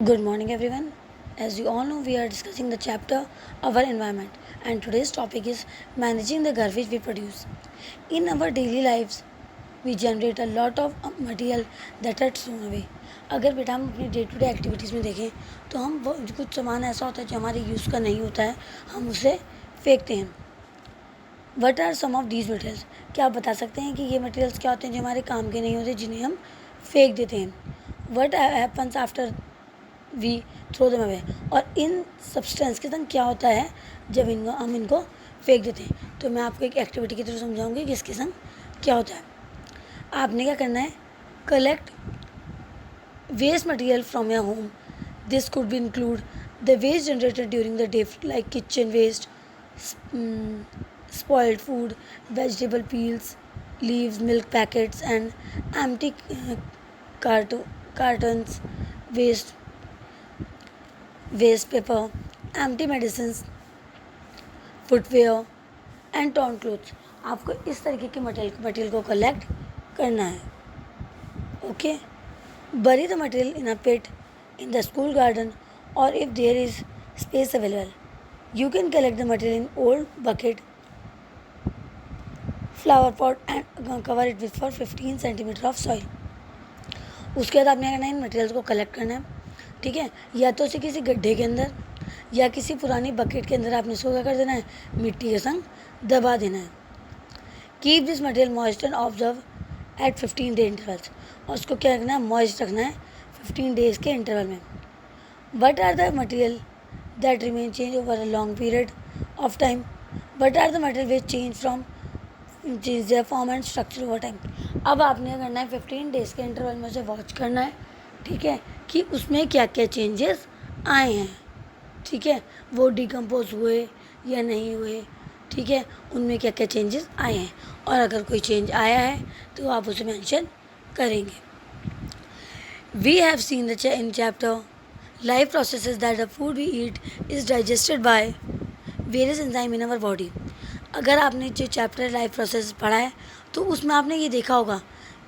Good morning, everyone. As you all know, we are discussing the chapter Our Environment, and today's topic is managing the garbage we produce. In our daily lives, we generate a lot of material that are thrown away. अगर बेटा हम अपनी day to day activities में देखें तो हम कुछ सामान ऐसा होता है जो हमारे यूज़ का नहीं होता है, हम उसे फेंकते हैं. What are some of these materials? क्या आप बता सकते हैं कि ये मटेरियल्स क्या होते हैं जो हमारे काम के नहीं होते, जिन्हें हम फेंक देते हैं? What happens after we throw them away? और इन सब्सटेंस के संग क्या होता है जब हम इनको फेंक देते हैं? तो मैं आपको एक एक्टिविटी की तरह समझाऊंगी कि इसके संग क्या होता है. आपने क्या करना है? Collect waste material from your home. This could be include the waste generated during the day, like kitchen waste, spoiled food, vegetable peels, leaves, milk packets, and empty cartons, waste paper, empty medicines, footwear, and torn clothes. आपको इस तरीके के material को collect करना है. Okay. bury the material in a pit in the school garden, or if there is space available, you can collect the material in old bucket, flower pot and cover it with for 15 centimetre of soil. उसके बाद आपने करना है इन materials को collect करना है. ठीक है. या तो उसे किसी गड्ढे के अंदर या किसी पुरानी बकेट के अंदर आपने इसको क्या कर देना है? मिट्टी के संग दबा देना है. Keep this material moist and observe eight 15 day intervals. और उसको क्या रखना है? मॉइस्ट रखना है 15 डेज के इंटरवल में. What are the material that remain change over a long period of time? What are the material which change from change their form and structure over time? अब आपने करना है 15 डेज़ के interval में उसे watch करना है. ठीक है. कि उसमें क्या क्या चेंजेस आए हैं. ठीक है. वो डिकम्पोज हुए या नहीं हुए. ठीक है. उनमें क्या क्या चेंजेस आए हैं, और अगर कोई चेंज आया है तो आप उसे मेंशन करेंगे. We have seen the in chapter life processes that the food we eat is digested by various enzyme in our body. अगर आपने जो चैप्टर लाइफ प्रोसेस पढ़ा है तो उसमें आपने ये देखा होगा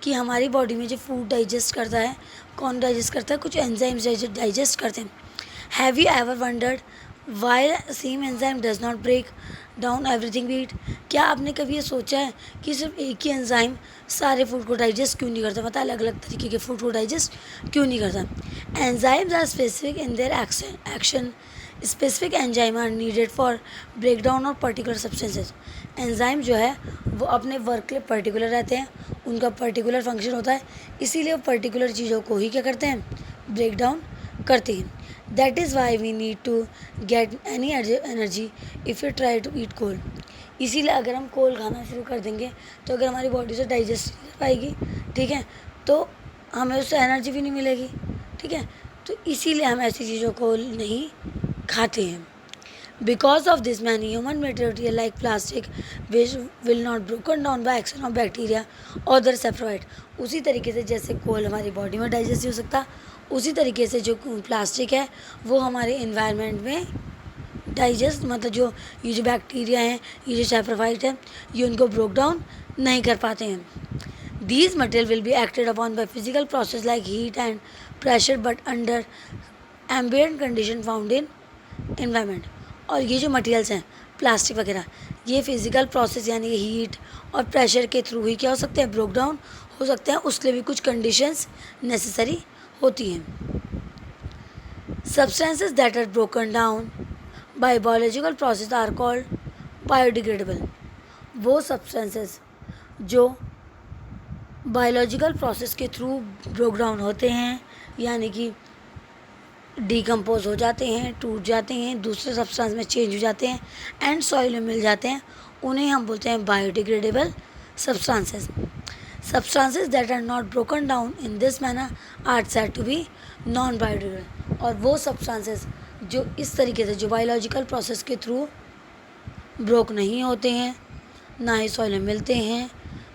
कि हमारी बॉडी में जो फूड डाइजेस्ट करता है, कौन डाइजेस्ट करता है? कुछ एंजाइम्स डाइजेस्ट करते हैं. Have you ever wondered why same enzyme does not break down everything we eat? क्या आपने कभी ये सोचा है कि सिर्फ एक ही एंजाइम सारे फूड को डाइजेस्ट क्यों नहीं करता? मतलब अलग अलग तरीके के फूड को डाइजेस्ट क्यों नहीं करता? Enzymes are specific in their action. Specific enzyme are needed for break down of particular substances. Enzyme जो है वो अपने वर्क के लिए पर्टिकुलर रहते हैं, उनका पर्टिकुलर फंक्शन होता है, इसीलिए वो पर्टिकुलर चीज़ों को ही क्या करते हैं? ब्रेक डाउन करते हैं. That is why we need to get any energy if you try to eat coal. इसीलिए अगर हम कोल खाना शुरू कर देंगे तो अगर हमारी बॉडी से डाइजेस्ट नहीं कर पाएगी, ठीक है, तो हमें उससे एनर्जी भी नहीं मिलेगी. ठीक है. तो इसीलिए हम ऐसी चीज़ों को नहीं खाते हैं. Because of this many human material like plastic which will not broken down by action of bacteria और अदर सेप्रोइड. उसी तरीके से जैसे कोल हमारी बॉडी में डाइजेस्ट नहीं हो सकता, उसी तरीके से जो प्लास्टिक है वो हमारे इन्वायरमेंट में डाइजेस्ट, मतलब जो ये जो बैक्टीरिया हैं, ये जो सेप्रोफाइट है, ये उनको ब्रोक डाउन नहीं कर पाते हैं. These material will be acted upon by physical process like heat and pressure but under ambient condition found in environment. और ये जो मटेरियल्स हैं प्लास्टिक वगैरह, ये फिज़िकल प्रोसेस यानी हीट और प्रेशर के थ्रू ही क्या हो सकते हैं? ब्रोक डाउन हो सकते हैं. उसके लिए भी कुछ कंडीशंस नेसेसरी होती हैं. Substances that are broken down by biological process are called biodegradable. वो सब्सटेंसेस जो बायोलॉजिकल प्रोसेस के थ्रू ब्रोक डाउन होते हैं, यानी कि डिकम्पोज हो जाते हैं, टूट जाते हैं, दूसरे सब्सटेंस में चेंज हो जाते हैं एंड सॉइल में मिल जाते हैं, उन्हें हम बोलते हैं biodegradable substances. Substances that are not broken down in this manner are said to be non biodegradable. और वो सब्सटेंसेस जो इस तरीके से, जो बायोलॉजिकल प्रोसेस के थ्रू ब्रोक नहीं होते हैं, ना ही सॉइल में मिलते हैं,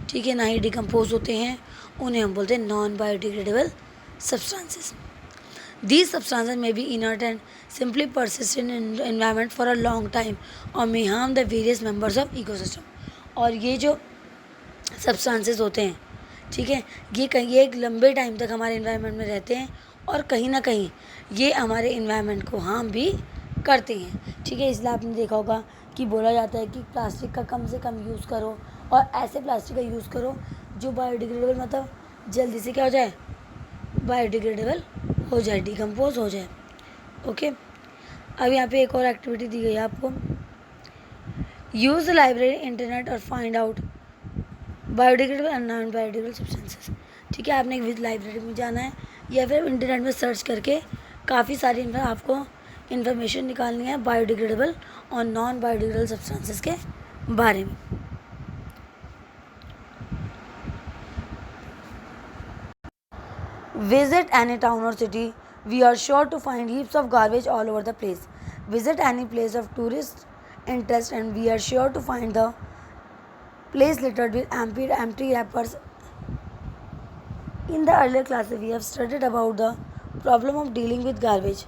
ठीक है, ना ही डिकम्पोज होते हैं, उन्हें हम बोलते हैं non biodegradable substances. These substances may be inert and simply persist in environment for a long time or may harm the various members of ecosystem. और ये जो substances होते हैं, ठीक है, ये एक लंबे टाइम तक हमारे environment में रहते हैं और कहीं ना कहीं ये हमारे इन्वायरमेंट को हार्म भी करते हैं। ठीक है, इसलिए आपने देखा होगा कि बोला जाता है कि प्लास्टिक का कम से कम यूज़ करो और ऐसे प्लास्टिक का यूज़ करो जो बायोडिग्रेडेबल, मतलब जल्दी से क्या हो जाए, बायोडिग्रेडेबल हो जाए, डिकम्पोज हो जाए। ओके, अब यहाँ पे एक और एक्टिविटी दी गई है आपको, यूज़ द लाइब्रेरी, इंटरनेट और find out biodegradable and non biodegradable substances. ठीक है, आपने एक लाइब्रेरी में जाना है या फिर इंटरनेट में सर्च करके काफ़ी सारी आपको इन्फॉर्मेशन निकालनी है बायोडिग्रेडेबल और नॉन बायोडिग्रेडेबल सब्सटेंसेस के बारे में। Visit any town or city, we are sure to find heaps of garbage all over the place. Visit any place of tourist interest and we are sure to find the place littered with empty wrappers. In the earlier classes, we have studied about the problem of dealing with garbage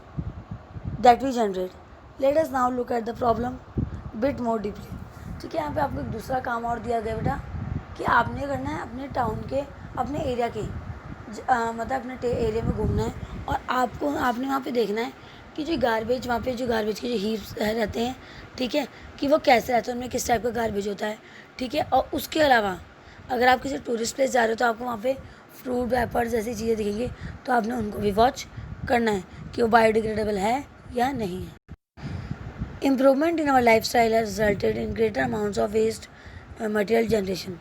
that we generate. Let us now look at the problem bit more deeply. ठीक है, यहाँ पे आपको एक दूसरा काम और दिया गया बेटा कि आपने करना है अपने टाउन के, अपने एरिया के मतलब अपने एरिया में घूमना है और आपने वहाँ पे देखना है कि जो गार्बेज, वहाँ पे जो गार्बेज के जो हीप्स रहते हैं, ठीक है, कि वो कैसे रहते हैं, उनमें किस टाइप का गार्बेज होता है। ठीक है, और उसके अलावा अगर आप किसी टूरिस्ट प्लेस जा रहे हो तो आपको वहाँ पे फ्रूट रैपर्स जैसी चीज़ें दिखेंगी, तो आपने उनको भी वॉच करना है कि वो बायोडिग्रेडेबल है या नहीं है। Improvement in our life style has resulted in greater amounts of waste material generation.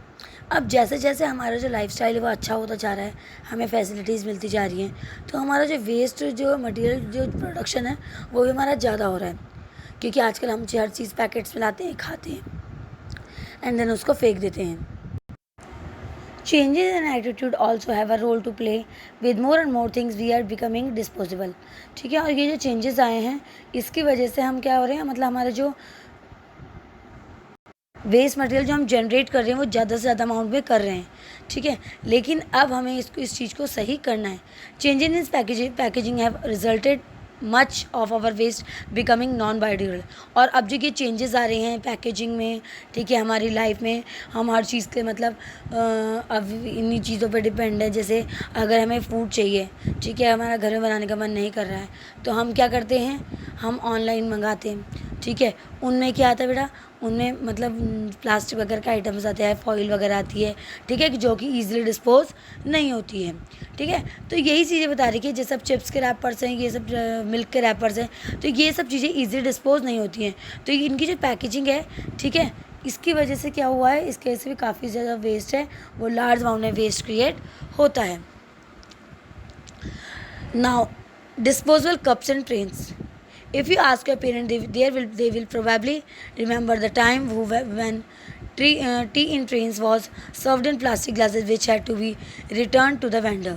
अब जैसे जैसे हमारा जो लाइफस्टाइल है वो अच्छा होता जा रहा है, हमें फैसिलिटीज़ मिलती जा रही हैं, तो हमारा जो वेस्ट जो मटेरियल जो प्रोडक्शन है वो भी हमारा ज़्यादा हो रहा है, क्योंकि आजकल हम हर चीज़ पैकेट्स में लाते हैं, खाते हैं एंड देन उसको फेंक देते हैं। Changes in attitude also have a role to play, with more and more things we are becoming disposable. ठीक है, और ये जो चेंजेस आए हैं इसकी वजह से हम क्या हो रहे हैं, मतलब हमारे जो वेस्ट मटेरियल जो हम जनरेट कर रहे हैं वो ज़्यादा से ज़्यादा अमाउंट में कर रहे हैं। ठीक है, लेकिन अब हमें इस चीज़ को सही करना है। Change in packaging have resulted much of our waste becoming non biodegradable. और अब जो ये चेंजेस आ रहे हैं पैकेजिंग में, ठीक है, हमारी लाइफ में हम हर चीज़ के मतलब अब इन्हीं चीज़ों पर डिपेंड है। जैसे अगर हमें फूड चाहिए, ठीक है, हमारा घर में बनाने का मन नहीं कर रहा है, तो हम क्या करते हैं, हम ऑनलाइन मंगाते हैं। ठीक है, उनमें क्या आता है बेटा, उनमें मतलब प्लास्टिक वगैरह के आइटम्स आते हैं, फॉइल वगैरह आती है, ठीक है, जो कि ईजिली डिस्पोज नहीं होती है। ठीक है, तो यही चीज़ें बता रही कि जैसे सब चिप्स के रैपर्स हैं, ये सब मिल्क के रैपर्स हैं, तो ये सब चीज़ें ईजिली डिस्पोज नहीं होती हैं। तो इनकी जो पैकेजिंग है, ठीक है, इसकी वजह से क्या हुआ है, इसकी वजह से भी काफ़ी ज़्यादा वेस्ट है, वो लार्ज अमाउंट में वेस्ट क्रिएट होता है। Now disposable cups and trains. If you ask your parent, they will probably remember the time when tea in trains was served in plastic glasses which had to be returned to the vendor.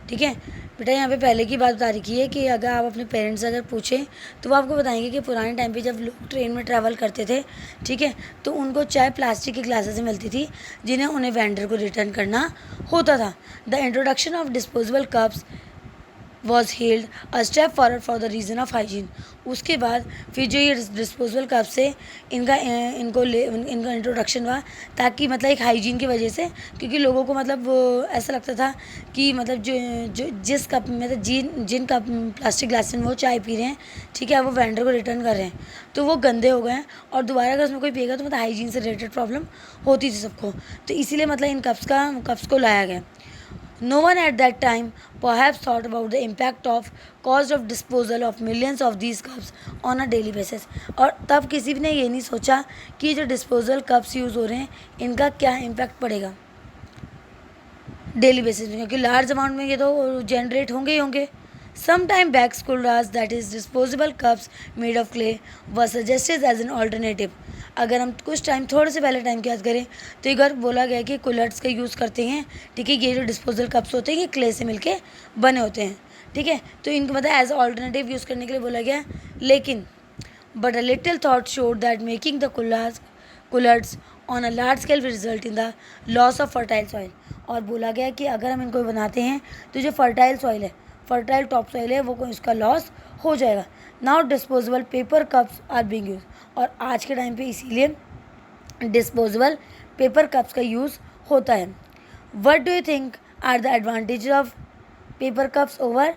ठीक है बेटा, यहाँ पे पहले की बात बता रखी है कि अगर आप अपने पेरेंट्स से अगर पूछें तो वो आपको बताएंगे कि पुराने टाइम पे जब लोग ट्रेन में ट्रैवल करते थे, ठीक है, तो उनको चाय प्लास्टिक की ग्लासेस मिलती थी जिन्हें उन्हें वेंडर को रिटर्न करना होता था। The introduction of disposable cups was held a step forward for the reason of hygiene. उसके बाद फिर जो ये डिस्पोजेबल कप से इनका इंट्रोडक्शन हुआ, ताकि मतलब एक हाइजीन की वजह से, क्योंकि लोगों को मतलब ऐसा लगता था कि मतलब जो जिस कप मतलब जिन कप प्लास्टिक ग्लास में वो चाय पी रहे हैं, ठीक है, वो वेंडर को रिटर्न कर रहे हैं, तो वो गंदे हो गए हैं और दोबारा अगर उसमें कोई पिएगा तो मतलब हाइजीन से रिलेटेड प्रॉब्लम होती थी सबको, तो इसीलिए मतलब इन कप्स को लाया गया। No one at that time perhaps thought about the impact of cost of disposal of millions of these cups on a daily basis। और तब किसी ने ये नहीं सोचा कि जो डिस्पोजल कप्स यूज़ हो रहे हैं इनका क्या इम्पैक्ट पड़ेगा डेली बेसिस में, क्योंकि लार्ज अमाउंट में ये तो जनरेट होंगे ही होंगे। सम टाइम बैक स्कूलराज that is disposable cups made of clay were suggested as an alternative. अगर हम कुछ टाइम थोड़े से पहले टाइम की बात करें तो एक बार बोला गया कि कुलर्स का यूज़ करते हैं, ठीक है, ये जो डिस्पोजल कप्स होते हैं ये क्ले से मिलके बने होते हैं, ठीक है, तो इनको मतलब एज ऑल्टरनेटिव यूज़ करने के लिए बोला गया। लेकिन but a little thought showed that making the kulhads on a large scale will result in the loss of fertile soil. और बोला गया कि अगर हम इनको बनाते हैं तो जो फर्टाइल सॉइल है, फर्टाइल टॉप सॉइल है, वो इसका लॉस हो जाएगा। Now disposable paper cups are being use. और आज के टाइम पे इसीलिए डिस्पोजेबल पेपर कप्स का यूज़ होता है। What do you think are the advantage of paper cups over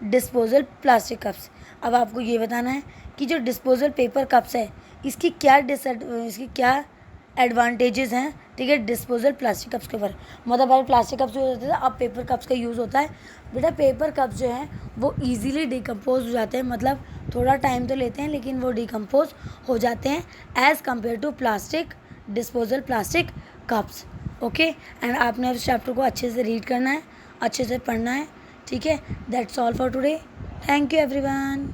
disposal plastic cups. अब आपको ये बताना है कि जो डिस्पोजल पेपर कप्स है इसकी क्या एडवांटेजेस हैं, ठीक है, डिस्पोजल प्लास्टिक कप्स के ऊपर। मतलब पहले प्लास्टिक कप्स यूज़ होते थे, अब पेपर कप्स का यूज़ होता है। बेटा पेपर कप्स जो हैं वो ईजीली डिकम्पोज हो जाते हैं, मतलब थोड़ा टाइम तो लेते हैं लेकिन वो डिकम्पोज हो जाते हैं as compare to plastic disposal plastic cups. Okay, and आपने उस चैप्टर को अच्छे से रीड करना है, अच्छे से पढ़ना है, ठीक है। That's all for today. Thank you everyone.